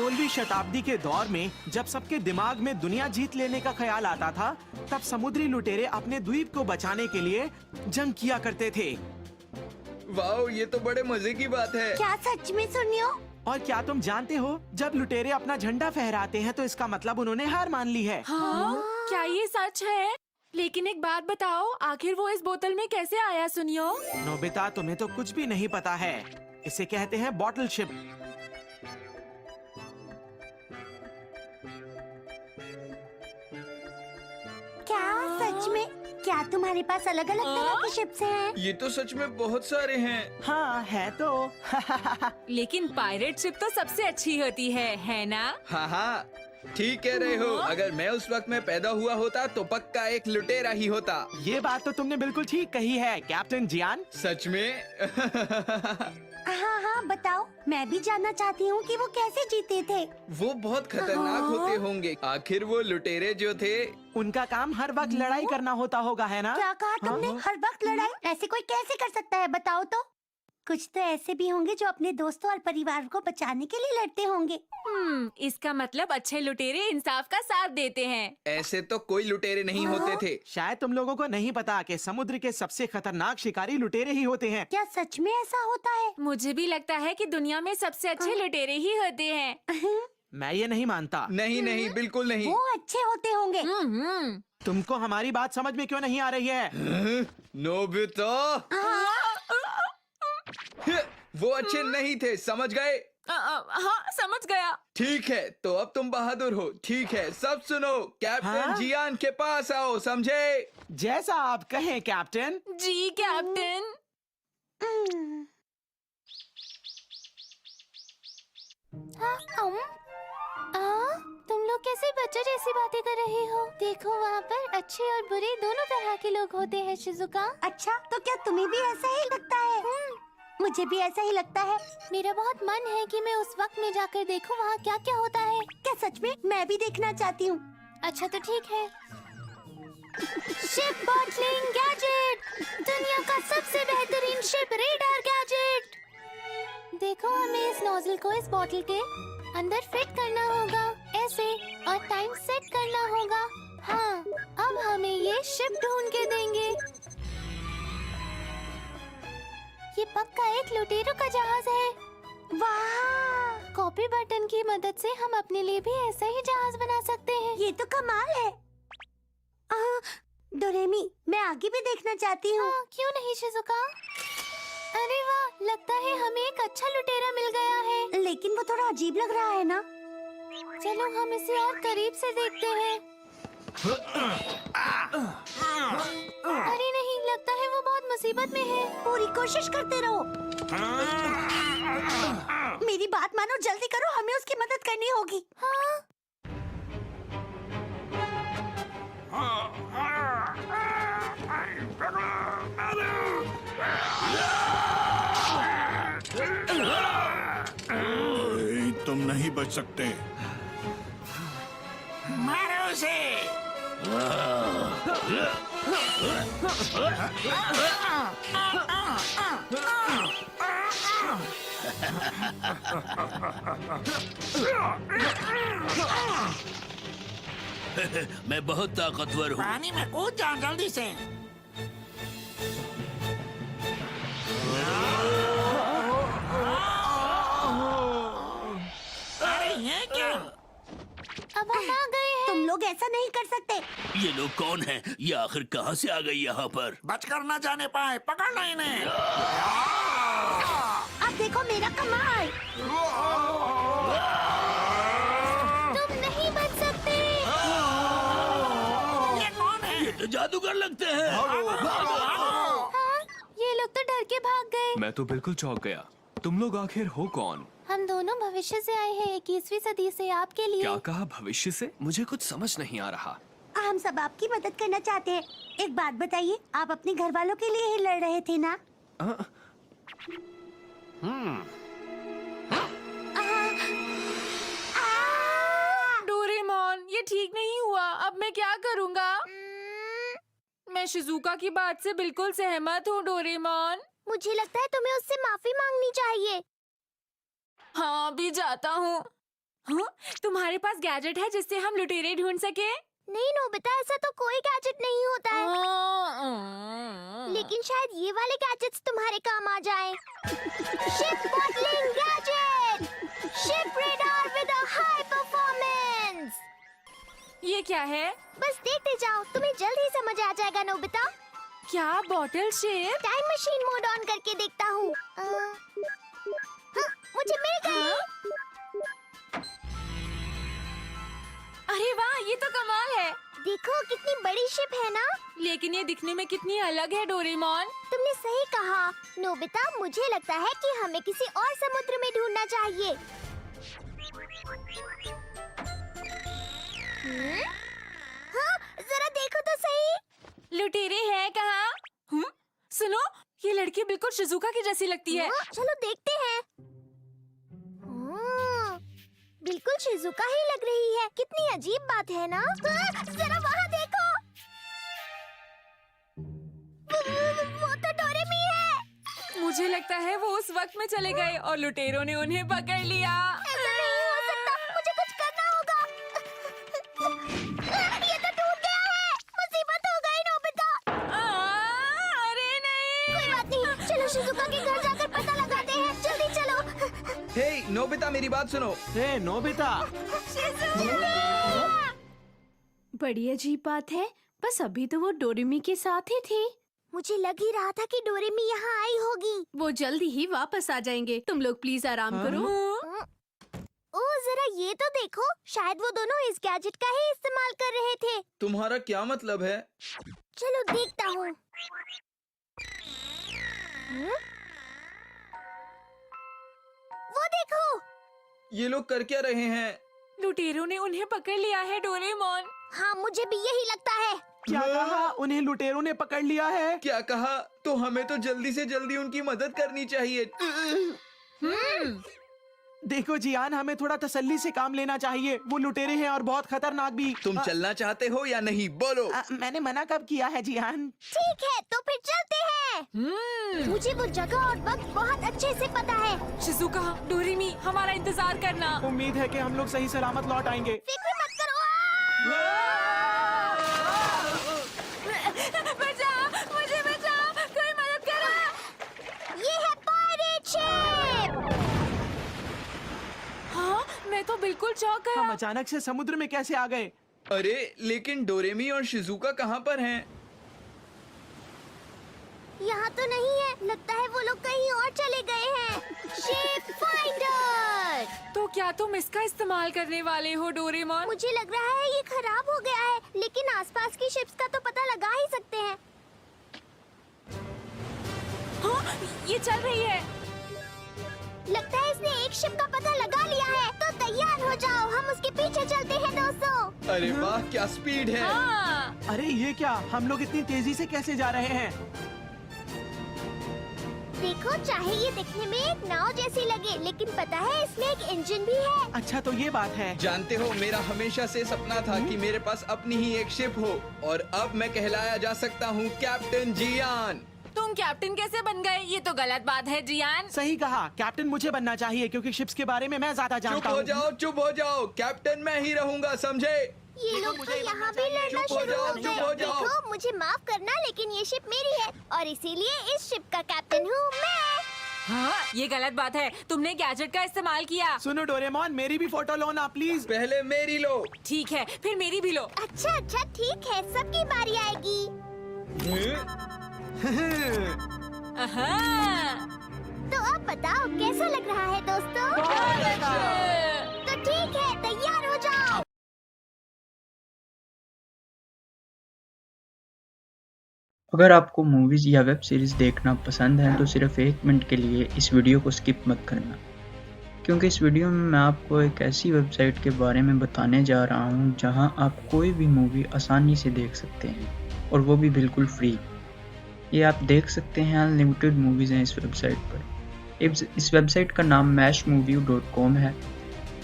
16वीं शताब्दी के दौर में जब सबके दिमाग में दुनिया जीत लेने का ख्याल आता था, तब समुद्री लुटेरे अपने द्वीप को बचाने के लिए जंग किया करते थे। वाओ, ये तो बड़े मजे की बात है। क्या सच में सुनियो? और क्या तुम जानते हो, जब लुटेरे अपना झंडा फहराते हैं तो इसका मतलब उन्होंने हार मान ली है। हाँ? क्या ये सच है? लेकिन एक बात बताओ, आखिर वो इस बोतल में कैसे आया सुनियो? नोबिता, तुम्हें तो कुछ भी नहीं पता है। इसे कहते हैं बॉटल शिप। क्या सच में? क्या तुम्हारे पास अलग अलग तरह की शिप्स हैं? ये तो सच में बहुत सारे हैं। हाँ है तो। लेकिन पायरेट शिप तो सबसे अच्छी होती है ना? हाँ हाँ, ठीक कह रहे हो। अगर मैं उस वक्त में पैदा हुआ होता तो पक्का एक लुटेरा ही होता। ये बात तो तुमने बिल्कुल ठीक कही है, कैप्टन जियान। सच में? हाँ हाँ, बताओ। मैं भी जानना चाहती हूँ कि वो कैसे जीते थे। वो बहुत खतरनाक होते होंगे। आखिर वो लुटेरे जो थे, उनका काम हर वक्त लड़ाई करना होता होगा, है ना? क्या कहा तुमने? हर वक्त लड़ाई? ऐसे कोई कैसे कर सकता है, बताओ तो। कुछ तो ऐसे भी होंगे जो अपने दोस्तों और परिवार को बचाने के लिए लड़ते होंगे। इसका मतलब अच्छे लुटेरे इंसाफ का साथ देते हैं। ऐसे तो कोई लुटेरे नहीं होते थे। शायद तुम लोगों को नहीं पता कि समुद्र के सबसे खतरनाक शिकारी लुटेरे ही होते हैं। क्या सच में ऐसा होता है? मुझे भी लगता है कि दुनिया में सबसे अच्छे लुटेरे ही होते हैं। मैं ये नहीं मानता। नहीं नहीं, बिल्कुल नहीं। वो अच्छे होते होंगे। तुमको हमारी बात समझ में क्यों नहीं आ रही है? नोबिता, वो अच्छे नहीं थे, समझ गए? हाँ, समझ गया। ठीक है, तो अब तुम बहादुर हो। ठीक है, सब सुनो, कैप्टन हाँ? जियान के पास आओ, समझे? जैसा आप कहें कैप्टन। जी कैप्टन। तुम लोग कैसे बच्चों जैसी बातें कर रहे हो? देखो वहाँ पर अच्छे और बुरे दोनों तरह के लोग होते हैं शिजुका। अच्छा, तो क्या तुम्हें भी ऐसा ही लगता है? मुझे भी ऐसा ही लगता है। मेरा बहुत मन है कि मैं उस वक्त में जाकर देखूं वहाँ क्या क्या होता है। क्या सच में? मैं भी देखना चाहती हूँ। अच्छा तो ठीक है। शिप बॉटलिंग गैजेट, दुनिया का सबसे बेहतरीन शिप रेडार गैजेट। देखो, हमें इस नोजल को इस बॉटल के अंदर फिट करना होगा ऐसे, और टाइम सेट करना होगा। हाँ, अब हमें ये शिप ढूंढ के देंगे। ये पक्का एक लुटेरों का जहाज है। वाह! कॉपी बटन की मदद से हम अपने लिए भी ऐसा ही जहाज बना सकते हैं। ये तो कमाल है। डोरेमी, मैं आगे भी देखना चाहती हूँ। क्यों नहीं शिजुका? अरे वाह, लगता है हमें एक अच्छा लुटेरा मिल गया है। लेकिन वो थोड़ा अजीब लग रहा है ना? चलो हम इसे और करीब से देखते हैं। अरे नहीं, लगता है वो बहुत मुसीबत में है। पूरी कोशिश करते रहो। मेरी बात मानो, जल्दी करो, हमें उसकी मदद करनी होगी। हाँ? तुम नहीं बच सकते। मारो उसे। मैं बहुत ताकतवर हूँ। पानी में कूद जाओ जल्दी से। अरे ये क्या? अब हम आ गए हैं। तुम लोग ऐसा नहीं कर सकते। ये लोग कौन हैं? ये आखिर कहाँ से आ गई यहाँ पर? बचकर न जाने पाए, पकड़ लो इन्हें। अब देखो मेरा कमाल। तुम नहीं बच सकते। ये कौन है? ये तो जादूगर लगते हैं। हाँ, ये लोग तो डर के भाग गए। मैं तो बिल्कुल चौंक गया। तुम लोग आखिर हो कौन? हम दोनों भविष्य से आए हैं, 21वीं सदी से, आपके लिए। क्या कहा भविष्य से? मुझे कुछ समझ नहीं आ रहा। हम सब आपकी मदद करना चाहते हैं। एक बात बताइए, आप अपने घर वालों के लिए ही लड़ रहे थे ना? डोरेमोन, ये ठीक नहीं हुआ। अब मैं क्या करूँगा? मैं शिजुका की बात से बिल्कुल सहमत हूँ डोरेमोन। मुझे लगता है तुम्हें उससे माफी मांगनी चाहिए। हाँ, भी जाता हूँ। हाँ? तुम्हारे पास गैजेट है जिससे हम लुटेरे ढूंढ सके? नहीं नोबिता, ऐसा तो कोई गैजेट नहीं होता है। लेकिन शायद ये वाले गैजेट्स तुम्हारे काम आ जाए। Ship bottling gadget, ship radar with a high performance. ये क्या है? बस देखते जाओ, तुम्हें जल्द ही समझ आ जाएगा नोबिता। क्या bottle ship? Time machine mode on करके देखता हूँ। हाँ, मुझे मिल गई। अरे वाह, ये तो कमाल है। देखो कितनी बड़ी शिप है ना। लेकिन ये दिखने में कितनी अलग है डोरेमोन। तुमने सही कहा नोबिता, मुझे लगता है कि हमें किसी और समुद्र में ढूंढना चाहिए। हाँ, जरा देखो तो सही। लुटेरे हैं कहाँ? सुनो, ये लड़की बिल्कुल शिजुका की जैसी लगती है। हाँ, चलो देखते हैं। बिल्कुल शिजुका ही लग रही है। कितनी अजीब बात है ना। हाँ, जरा वहाँ देखो। वो तो डोरेमी है। मुझे लगता है वो उस वक्त में चले गए और लुटेरों ने उन्हें पकड़ लिया। ऐसा नहीं हो सकता, मुझे कुछ करना होगा। ये तो टूट गया है। मुसीबत हो गई नोबिता। अरे नहीं। कोई बात नहीं, चलो शिजुका के घर जाकर पता लगाते हैं। जल्दी चलो। हे नोबिता, मेरी बात सुनो। हे नोबिता, बड़ी अजीब बात है। बस अभी तो वो डोरेमी के साथ ही थी। मुझे लग ही रहा था कि डोरेमी यहाँ आई होगी। वो जल्दी ही वापस आ जाएंगे। तुम लोग प्लीज आराम करो। ओ जरा ये तो देखो, शायद वो दोनों इस गैजेट का ही इस्तेमाल कर रहे थे। तुम्हारा क्या मतलब है? चलो देखता हूँ। वो देखो। ये लोग कर क्या रहे हैं? लुटेरों ने उन्हें पकड़ लिया है डोरेमोन। हाँ, मुझे भी यही लगता है। क्या कहा? उन्हें लुटेरों ने पकड़ लिया है। क्या कहा? तो हमें तो जल्दी से जल्दी उनकी मदद करनी चाहिए। देखो जियान, हमें थोड़ा तसल्ली से काम लेना चाहिए। वो लुटेरे हैं और बहुत खतरनाक भी। तुम चलना चाहते हो या नहीं? बोलो। मैंने मना कब किया है जियान? ठीक है, तो फिर चलते हैं। मुझे वो जगह और वक्त बहुत अच्छे से पता है। शिजुका, डोरेमी, हमारा इंतजार करना। उम्मीद है कि हम लोग सही सलामत लौट आएंगे। फिक्र मत करो। बचाओ, मुझे बचाओ, कोई मदद करो। ये है पायरेट शिप। हाँ, मैं तो बिल्कुल चौंक गया। हम अचानक से समुद्र में कैसे आ गए? अरे लेकिन डोरेमी और शिजुका कहाँ पर हैं? यहाँ तो नहीं है। लगता है वो लोग कहीं और चले गए हैं। Ship finder. तो क्या तुम इसका इस्तेमाल करने वाले हो डोरेमोन? मुझे लग रहा है ये खराब हो गया है, लेकिन आसपास की शिप्स का तो पता लगा ही सकते हैं। हाँ, ये चल रही है। लगता है इसने एक शिप का पता लगा लिया है। तो तैयार हो जाओ, हम उसके पीछे चलते हैं दोस्तों। अरे वाह, क्या स्पीड है। हाँ। अरे ये क्या? हम लोग इतनी तेजी से कैसे जा रहे हैं? देखो, चाहे ये दिखने में एक नाव जैसी लगे, लेकिन पता है इसमें एक इंजन भी है। अच्छा, तो ये बात है। जानते हो, मेरा हमेशा से सपना था कि मेरे पास अपनी ही एक शिप हो, और अब मैं कहलाया जा सकता हूँ कैप्टन जियान। तुम कैप्टन कैसे बन गए? ये तो गलत बात है जियान। सही कहा, कैप्टन मुझे बनना चाहिए क्योंकि शिप्स के बारे में मैं ज्यादा चुप जानता हो हूँ। जाओ, चुप हो जाओ। कैप्टन मैं ही रहूँगा, समझे? ये लोग तो यहाँ भी लड़ना चुप हो शुरू जाओ, हो चुप गए। हो जाओ। देखो, मुझे माफ करना, लेकिन ये शिप मेरी है और इसीलिए इस शिप का कैप्टन हूँ मैं। हाँ, ये गलत बात है। तुमने गैजेट का इस्तेमाल किया। सुनो डोरेमोन, मेरी भी फोटो लो ना प्लीज। पहले मेरी लो। ठीक है, फिर मेरी भी लो। अच्छा अच्छा, ठीक है, सबकी बारी आएगी। हाँ। तो अब बताओ कैसा लग रहा है दोस्तों? तो ठीक है, तैयार हो जाओ। अगर आपको मूवीज़ या वेब सीरीज़ देखना पसंद है तो सिर्फ 1 मिनट के लिए इस वीडियो को स्किप मत करना, क्योंकि इस वीडियो में मैं आपको एक ऐसी वेबसाइट के बारे में बताने जा रहा हूं जहां आप कोई भी मूवी आसानी से देख सकते हैं, और वो भी बिल्कुल फ्री। ये आप देख सकते हैं, अनलिमिटेड मूवीज़ हैं इस वेबसाइट पर। इस वेबसाइट का नाम mashmovie.com है।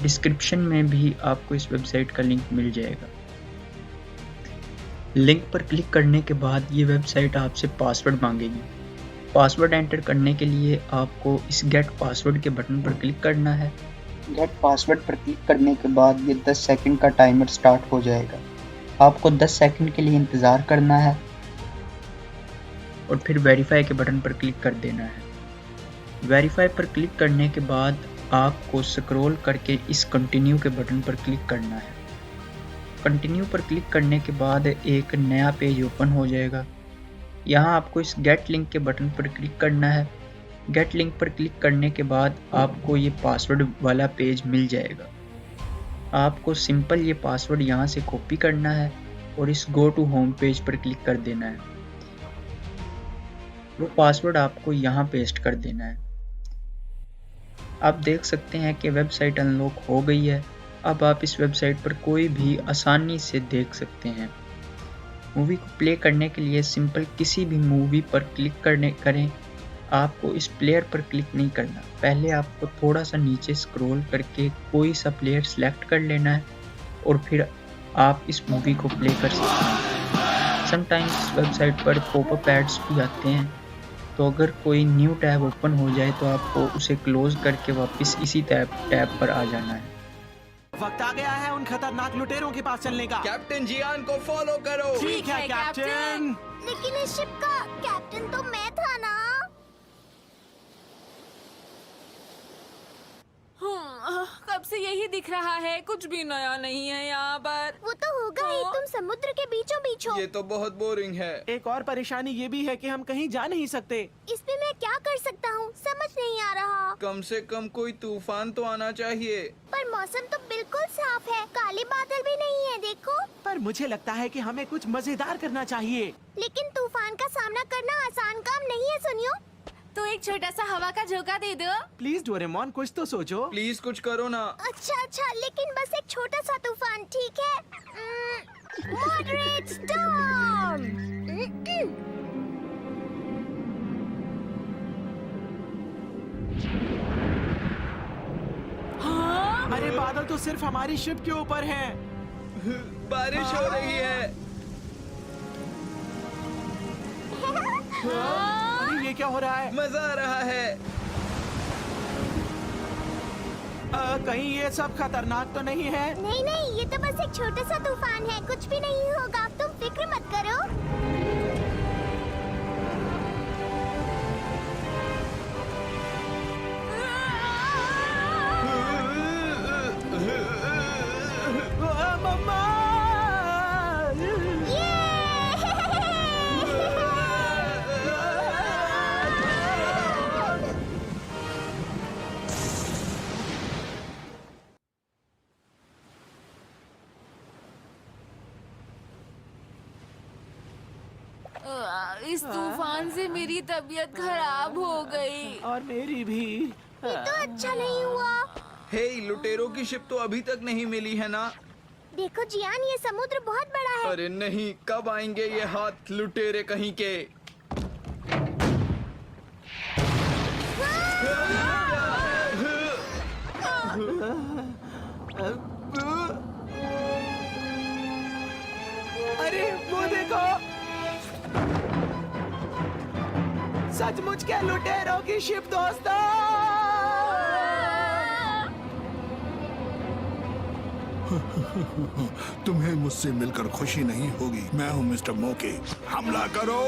डिस्क्रिप्शन में भी आपको इस वेबसाइट का लिंक मिल जाएगा। लिंक पर क्लिक करने के बाद ये वेबसाइट आपसे पासवर्ड मांगेगी। पासवर्ड एंटर करने के लिए आपको इस गेट पासवर्ड के बटन पर क्लिक करना है गेट पासवर्ड पर क्लिक करने के बाद ये 10 सेकंड का टाइमर स्टार्ट हो जाएगा। आपको 10 सेकंड के लिए इंतज़ार करना है और फिर वेरीफाई के बटन पर क्लिक कर देना है। वेरीफाई पर क्लिक करने के बाद आपको स्क्रॉल करके इस कंटिन्यू के बटन पर क्लिक करना है। कंटिन्यू पर क्लिक करने के बाद एक नया पेज ओपन हो जाएगा। यहाँ आपको इस गेट लिंक के बटन पर क्लिक करना है। गेट लिंक पर क्लिक करने के बाद आपको ये पासवर्ड वाला पेज मिल जाएगा। आपको सिंपल ये पासवर्ड यहाँ से कॉपी करना है और इस गो टू होम पेज पर क्लिक कर देना है। वो पासवर्ड आपको यहाँ पेस्ट कर देना है। आप देख सकते हैं कि वेबसाइट अनलॉक हो गई है। अब आप इस वेबसाइट पर कोई भी आसानी से देख सकते हैं। मूवी को प्ले करने के लिए सिंपल किसी भी मूवी पर क्लिक करें। आपको इस प्लेयर पर क्लिक नहीं करना, पहले आपको थोड़ा सा नीचे स्क्रॉल करके कोई सा प्लेयर सेलेक्ट कर लेना है और फिर आप इस मूवी को प्ले कर सकते हैं। समटाइम्स इस वेबसाइट पर पॉपअप एड्स भी आते हैं, तो अगर कोई न्यू टैब ओपन हो जाए तो आपको उसे क्लोज करके वापस इसी टैब पर आ जाना है। वक्त आ गया है उन खतरनाक लुटेरों के पास चलने का। कैप्टन जियान को फॉलो करो। ठीक है कैप्टन। लेकिन इस शिप का कैप्टन तो मैं था ना। कब से यही दिख रहा है, कुछ भी नया नहीं है यहाँ पर। वो तो होगा ही, तुम समुद्र के बीचों बीच हो। ये तो बहुत बोरिंग है। एक और परेशानी ये भी है कि हम कहीं जा नहीं सकते। इसमें मैं क्या कर सकता हूँ, समझ नहीं आ रहा। कम से कम कोई तूफान तो आना चाहिए। पर मौसम तो बिल्कुल साफ है, काले बादल भी नहीं है, देखो। पर मुझे लगता है कि हमें कुछ मजेदार करना चाहिए। लेकिन तूफान का सामना करना आसान काम नहीं है, सुनियो। तो एक छोटा सा हवा का झोंका दे दो। प्लीज डोरेमोन, कुछ तो सोचो। प्लीज कुछ करो ना। अच्छा, लेकिन बस एक छोटा सा तूफान, ठीक है? Moderate storm. अरे बादल तो सिर्फ हमारी शिप के ऊपर हैं। बारिश हो रही है। अरे ये क्या हो रहा है? मजा आ रहा है। कहीं ये सब खतरनाक तो नहीं है? नहीं, ये तो बस एक छोटा सा तूफान है, कुछ भी नहीं होगा, तुम फिक्र मत करो। मम्मा! इस तूफान से मेरी तबीयत खराब हो गई। और मेरी भी। ये तो अच्छा नहीं हुआ। हे, लुटेरों की शिप तो अभी तक नहीं मिली है ना? देखो जियान, ये समुद्र बहुत बड़ा है। अरे नहीं, कब आएंगे ये हाथ लुटेरे कहीं के? अरे वो देखो, सचमुच क्या लुटेरों की शिप दोस्तों। तुम्हें मुझसे मिलकर खुशी नहीं होगी। मैं हूँ मिस्टर मोके। हमला करो।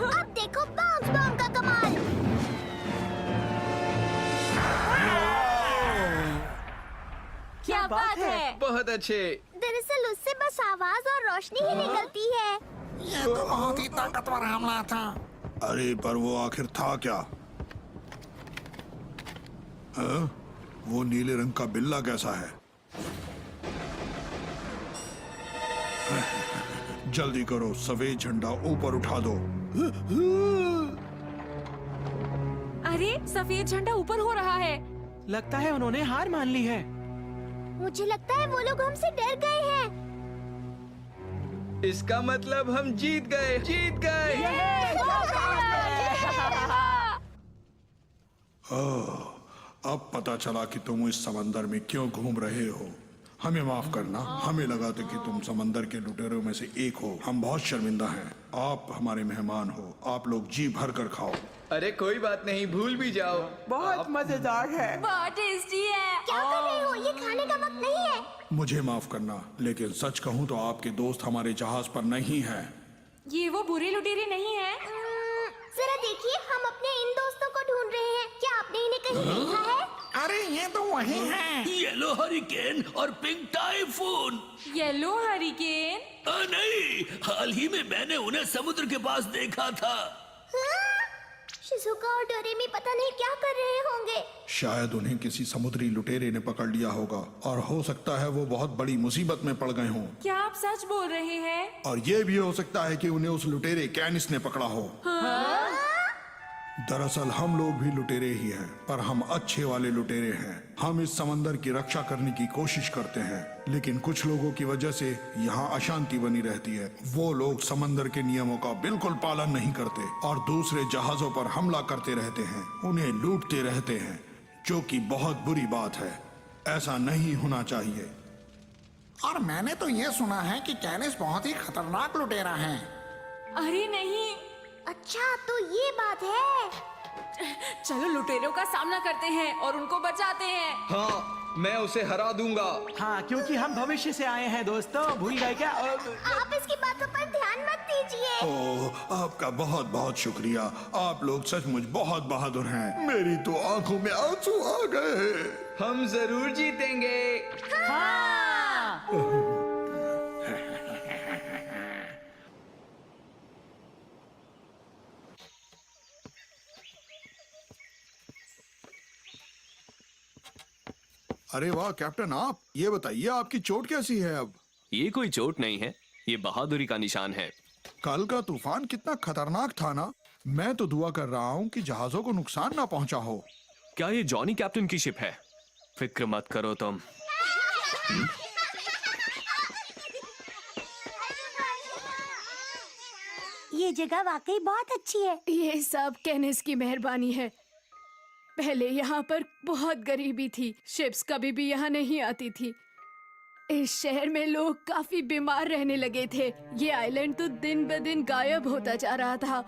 अब देखो बाउंस बॉम्ब का कमाल। क्या बात है? बहुत अच्छे। दरअसल उससे बस आवाज और रोशनी ही निकलती है। ये तो बहुत ही ताकतवर हमला था। अरे पर वो आखिर था क्या? हाँ? वो नीले रंग का बिल्ला कैसा है? जल्दी करो, सफेद झंडा ऊपर उठा दो। अरे सफेद झंडा ऊपर हो रहा है। लगता है उन्होंने हार मान ली है। मुझे लगता है वो लोग हमसे डर गए हैं। इसका मतलब हम जीत गए। अब पता चला कि तुम इस समंदर में क्यों घूम रहे हो। हमें माफ करना, हमें लगा था कि तुम समंदर के लुटेरों में से एक हो। हम बहुत शर्मिंदा हैं। आप हमारे मेहमान हो, आप लोग जी भर कर खाओ। अरे कोई बात नहीं, भूल भी जाओ। बहुत मजेदार है। बहुत टेस्टी है। क्या कर रहे हो? ये खाने का वक्त नहीं है। मुझे माफ करना, लेकिन सच कहूँ तो आपके दोस्त हमारे जहाज पर नहीं हैं। ये वो बुरे लुटेरे नहीं है। जरा देखिए, हम अपने इन दोस्तों को ढूंढ रहे हैं। क्या आपने इन्हें कहीं देखा है? अरे ये तो वही है। येलो हरिकेन और पिंक टाइफून। Yellow hurricane? नहीं, हाल ही में मैंने उन्हें समुद्र के पास देखा था। शिजुका और डोरेमी पता नहीं क्या कर रहे होंगे। शायद उन्हें किसी समुद्री लुटेरे ने पकड़ लिया होगा और हो सकता है वो बहुत बड़ी मुसीबत में पड़ गए हों। क्या आप सच बोल रहे हैं? और ये भी हो सकता है कि उन्हें उस लुटेरे कैनिस ने पकड़ा हो। दरअसल हम लोग भी लुटेरे ही हैं, पर हम अच्छे वाले लुटेरे हैं। हम इस समंदर की रक्षा करने की कोशिश करते हैं, लेकिन कुछ लोगों की वजह से यहाँ अशांति बनी रहती है। वो लोग समंदर के नियमों का बिल्कुल पालन नहीं करते और दूसरे जहाजों पर हमला करते रहते हैं, उन्हें लूटते रहते हैं, जो कि बहुत बुरी बात है। ऐसा नहीं होना चाहिए। और मैंने तो ये सुना है कि कैनिस बहुत ही खतरनाक लुटेरा है। अरे नहीं। अच्छा, तो ये बात है। चलो लुटेरों का सामना करते हैं और उनको बचाते हैं। हाँ, मैं उसे हरा दूंगा। हाँ, क्योंकि हम भविष्य से आए हैं दोस्तों। भूल गए क्या? आप इसकी बातों पर ध्यान मत दीजिए। ओह, आपका बहुत बहुत शुक्रिया। आप लोग सचमुच बहुत बहादुर हैं। मेरी तो आंखों में आंसू आ गए। हम जरूर जीतेंगे। अरे वाह कैप्टन, आप ये बताइए आपकी चोट कैसी है अब? ये कोई चोट नहीं है, ये बहादुरी का निशान है। कल का तूफान कितना खतरनाक था ना। मैं तो दुआ कर रहा हूँ कि जहाजों को नुकसान ना पहुँचा हो। क्या ये जॉनी कैप्टन की शिप है? फिक्र मत करो तुम। ये जगह वाकई बहुत अच्छी है। ये सब कैनिस की मेहरबानी है। पहले यहाँ पर बहुत गरीबी थी, शिप्स कभी भी यहाँ नहीं आती थी। इस शहर में लोग काफी बीमार रहने लगे थे। ये आइलैंड तो दिन ब दिन गायब होता जा रहा था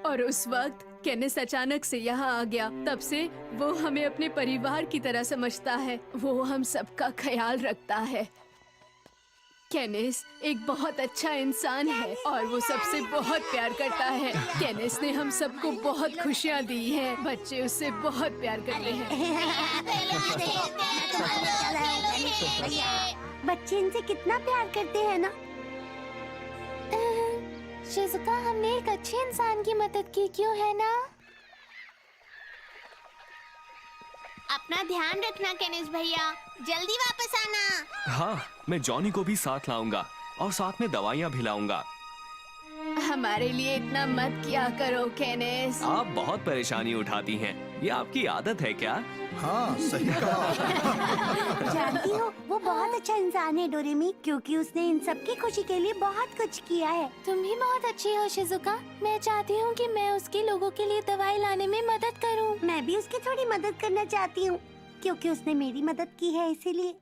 और उस वक्त कैनिस अचानक से यहाँ आ गया। तब से वो हमें अपने परिवार की तरह समझता है। वो हम सबका ख्याल रखता है। कैनिस एक बहुत अच्छा इंसान है और वो सबसे बहुत प्यार करता है। कैनिस ने हम सबको बहुत खुशियाँ दी हैं। बच्चे उससे बहुत प्यार करते हैं। बच्चे इनसे कितना प्यार करते हैं ना। शिजुका, हमने एक अच्छे इंसान की मदद की, क्यों है ना? अपना ध्यान रखना कैनिस भैया, जल्दी वापस आना। हाँ, मैं जॉनी को भी साथ लाऊंगा और साथ में दवाइयाँ भी लाऊंगा। हमारे लिए इतना मत किया करो कैनिस। आप बहुत परेशानी उठाती हैं। ये आपकी आदत है क्या? हाँ, सही कहा। जानती हो, वो बहुत अच्छा इंसान है डोरेमी, क्योंकि उसने इन सब की खुशी के लिए बहुत कुछ किया है। तुम भी बहुत अच्छी हो शिजुका। मैं चाहती हूँ कि मैं उसके लोगों के लिए दवाई लाने में मदद करूँ। मैं भी उसकी थोड़ी मदद करना चाहती हूँ, क्योंकि उसने मेरी मदद की है, इसीलिए।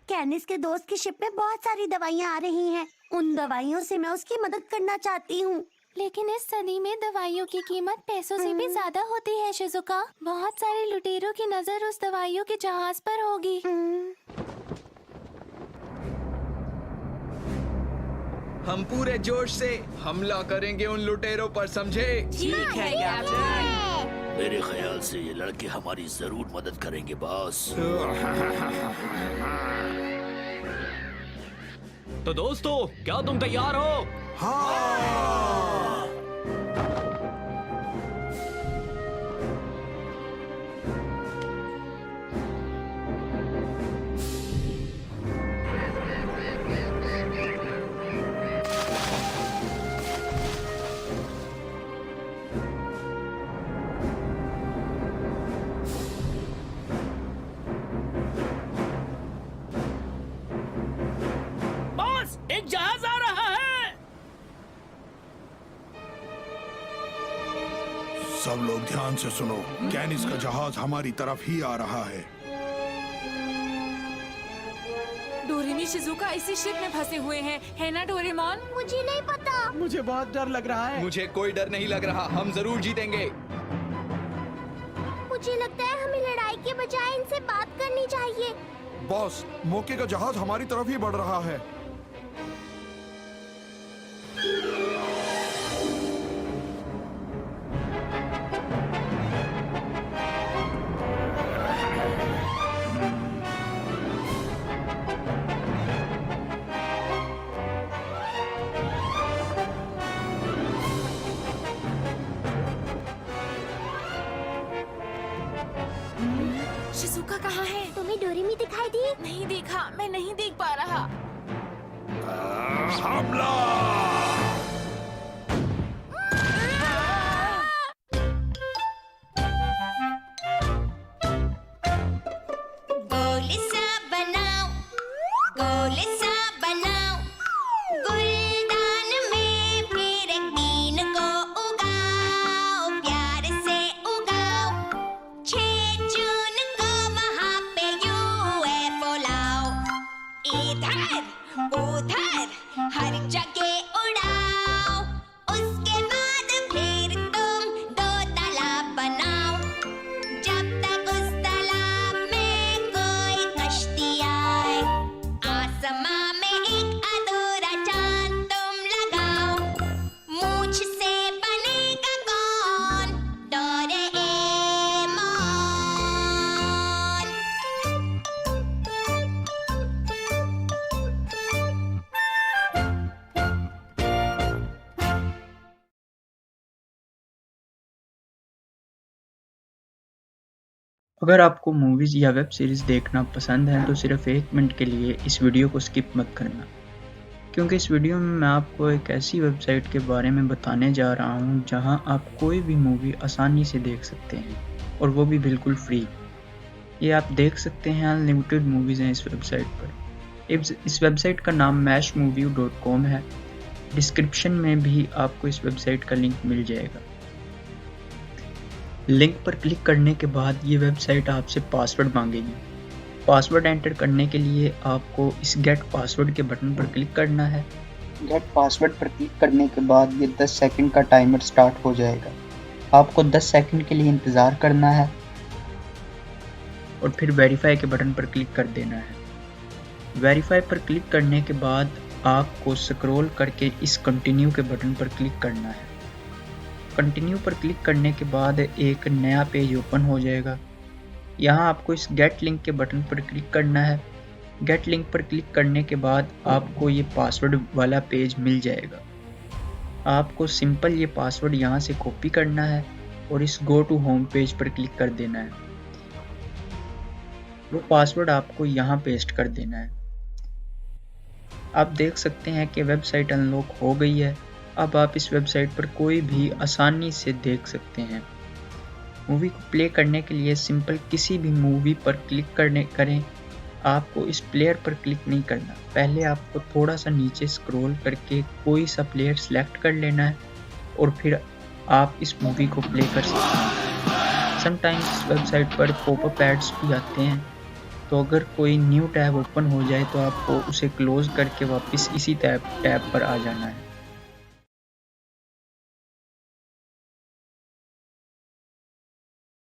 कैनिस के दोस्त की शिप में बहुत सारी दवाइयाँ आ रही हैं। उन दवाइयों से मैं उसकी मदद करना चाहती हूँ। लेकिन इस सदी में दवाइयों की कीमत पैसों से भी ज्यादा होती है शिजुका। बहुत सारे लुटेरों की नजर उस दवाइयों के जहाज पर होगी। हम पूरे जोश से हमला करेंगे उन लुटेरों पर, समझे? ठीक है कैप्टन। मेरे ख्याल से ये लड़के हमारी जरूर मदद करेंगे बॉस। तो दोस्तों, क्या तुम तैयार हो? हाँ। बॉस, एक जहाज आ रहा है। सब लोग ध्यान से सुनो, कैनिस का जहाज हमारी तरफ ही आ रहा है। डोरेमी शिजुका इसी शिप में फंसे हुए हैं, है ना डोरेमोन? मुझे नहीं पता। मुझे बहुत डर लग रहा है। मुझे कोई डर नहीं लग रहा, हम जरूर जीतेंगे। मुझे लगता है हमें लड़ाई के बजाय इनसे बात करनी चाहिए। बॉस, मौके का जहाज हमारी तरफ ही बढ़ रहा है। शिजुका कहाँ है? तुम्हें डोरेमी दिखाई दी? नहीं देखा, मैं नहीं देख पा रहा। हमला! गोल सा बनाओ, गोल सा बनाओ, गुलदान में फिर एक बीन को उगाओ, प्यार से उगाओ, 6 जून को वहाँ पे UFO लाओ, इधर उधर हर जगह उड़ाओ, उसके बाद फिर तुम 2 तालाब बनाओ, जब तक उस तालाब में कोई कश्ती आए, आसमां में एक अधूरा चांद तुम लगाओ, मूंछ से बनेगा कौन? डोरेमोन। अगर आपको मूवीज़ या वेब सीरीज़ देखना पसंद है तो सिर्फ 1 मिनट के लिए इस वीडियो को स्किप मत करना, क्योंकि इस वीडियो में मैं आपको एक ऐसी वेबसाइट के बारे में बताने जा रहा हूँ जहाँ आप कोई भी मूवी आसानी से देख सकते हैं, और वो भी बिल्कुल फ्री। ये आप देख सकते हैं, अनलिमिटेड मूवीज़ हैं इस वेबसाइट पर। इस वेबसाइट का नाम mashmovie.com है। डिस्क्रिप्शन में भी आपको इस वेबसाइट का लिंक मिल जाएगा। लिंक पर क्लिक करने के बाद ये वेबसाइट आपसे पासवर्ड मांगेगी। पासवर्ड एंटर करने के लिए आपको इस गेट पासवर्ड के बटन पर क्लिक करना है। गेट पासवर्ड पर क्लिक करने के बाद ये 10 सेकंड का टाइमर स्टार्ट हो जाएगा। आपको 10 सेकंड के लिए इंतज़ार करना है और फिर वेरीफाई के बटन पर क्लिक कर देना है। वेरीफाई पर क्लिक करने के बाद आपको स्क्रॉल करके इस कंटिन्यू के बटन पर क्लिक करना है। कंटिन्यू पर क्लिक करने के बाद एक नया पेज ओपन हो जाएगा। यहाँ आपको इस गेट लिंक के बटन पर क्लिक करना है। गेट लिंक पर क्लिक करने के बाद आपको ये पासवर्ड वाला पेज मिल जाएगा। आपको सिंपल ये पासवर्ड यहाँ से कॉपी करना है और इस गो टू होम पेज पर क्लिक कर देना है। वो पासवर्ड आपको यहाँ पेस्ट कर देना है। आप देख सकते हैं कि वेबसाइट अनलॉक हो गई है। अब आप इस वेबसाइट पर कोई भी आसानी से देख सकते हैं। मूवी को प्ले करने के लिए सिंपल किसी भी मूवी पर क्लिक करें। आपको इस प्लेयर पर क्लिक नहीं करना, पहले आपको थोड़ा सा नीचे स्क्रॉल करके कोई सा प्लेयर सेलेक्ट कर लेना है और फिर आप इस मूवी को प्ले कर सकते हैं। समटाइम्स इस वेबसाइट पर पॉपअप एड्स भी आते हैं, तो अगर कोई न्यू टैब ओपन हो जाए तो आपको उसे क्लोज करके वापस इसी टैब पर आ जाना है।